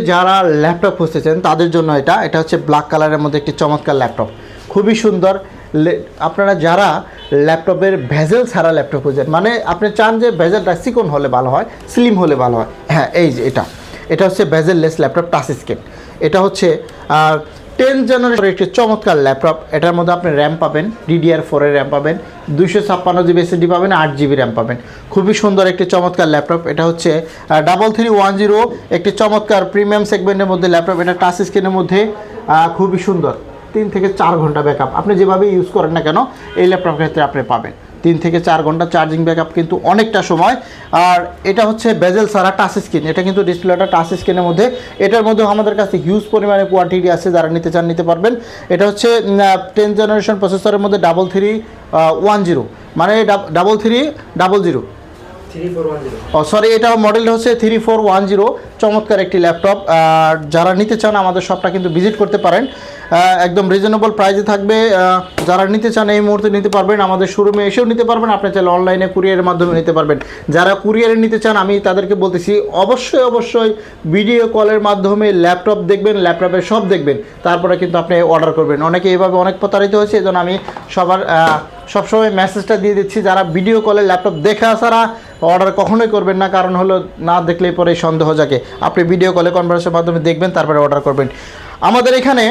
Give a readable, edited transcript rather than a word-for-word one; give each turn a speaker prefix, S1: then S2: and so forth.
S1: যারা ল্যাপটপ খুঁজতেছেন তাদের জন্য এটা হচ্ছে ব্ল্যাক কালারের মধ্যে একটি চমৎকার ল্যাপটপ, খুবই সুন্দর। আপনারা যারা ল্যাপটপের ভেজেল ছাড়া ল্যাপটপ খুঁজেন, মানে আপনি চান যে ভেজেলটা চিকন হলে ভালো হয়, স্লিম হলে ভালো হয়, হ্যাঁ এই যে এটা হচ্ছে ভেজেললেস ল্যাপটপ টাচ স্ক্রিন। এটা হচ্ছে 10th জেনারেশনের একটি চমৎকার ল্যাপটপ। এটার মধ্যে আপনি র্যাম পাবেন, DDR4 এর র্যাম পাবেন, 256 GB SSD পাবেন, 8 GB র্যাম পাবেন। খুবই সুন্দর একটি চমৎকার ল্যাপটপ। এটা হচ্ছে 3310, একটি চমৎকার প্রিমিয়াম সেগমেন্টের মধ্যে ল্যাপটপ। এটা টাচ স্ক্রিনের মধ্যে খুবই সুন্দর। 3 থেকে 4 ঘন্টা ব্যাকআপ, আপনি যেভাবে ইউজ করেন না কেন এই ল্যাপটপের ক্ষেত্রে আপনি পাবেন 3 থেকে 4 ঘন্টা চার্জিং ব্যাকআপ, কিন্তু অনেকটা সময়। আর এটা হচ্ছে বেজেল সারা টাচ স্ক্রিন, এটা কিন্তু ডিসপ্লেটা টাচ স্ক্রিনের মধ্যে। এটার মধ্যে আমাদের কাছে হিউজ পরিমাণে কোয়ান্টিটি আছে, যারা নিতে চান নিতে পারবেন। এটা হচ্ছে 10th জেনারেশন প্রসেসরের মধ্যে 3310, মানে 3300। সরি, এটা মডেলটা হচ্ছে 3410। চমৎকার একটি ল্যাপটপ। আর যারা নিতে চান আমাদের শপটা কিন্তু ভিজিট করতে পারেন, একদম রিজনেবল প্রাইসে থাকবে। যারা নিতে চান এই মুহূর্তে নিতে পারবেন, আমাদের শোরুমে এসেও নিতে পারবেন, আপনি চাইলে অনলাইনে কুরিয়ারের মাধ্যমে নিতে পারবেন। যারা কুরিয়ারে নিতে চান আমি তাদেরকে বলতেছি অবশ্যই ভিডিও কলের মাধ্যমে ল্যাপটপ দেখবেন, ল্যাপটপের সব দেখবেন, তারপরে কিন্তু আপনি অর্ডার করবেন। অনেকে এইভাবে অনেক প্রতারিত হয়েছে, এই জন্য আমি সবসময় মেসেজটা দিয়ে দিচ্ছি, যারা ভিডিও কলে ল্যাপটপ দেখা ছাড়া অর্ডার কখনোই করবেন না। কারণ হলো না দেখলেই পরে সন্দেহ জাগে। আপনি ভিডিও কলে কনভারেন্সের মাধ্যমে দেখবেন, তারপরে অর্ডার করবেন। আমাদের এখানে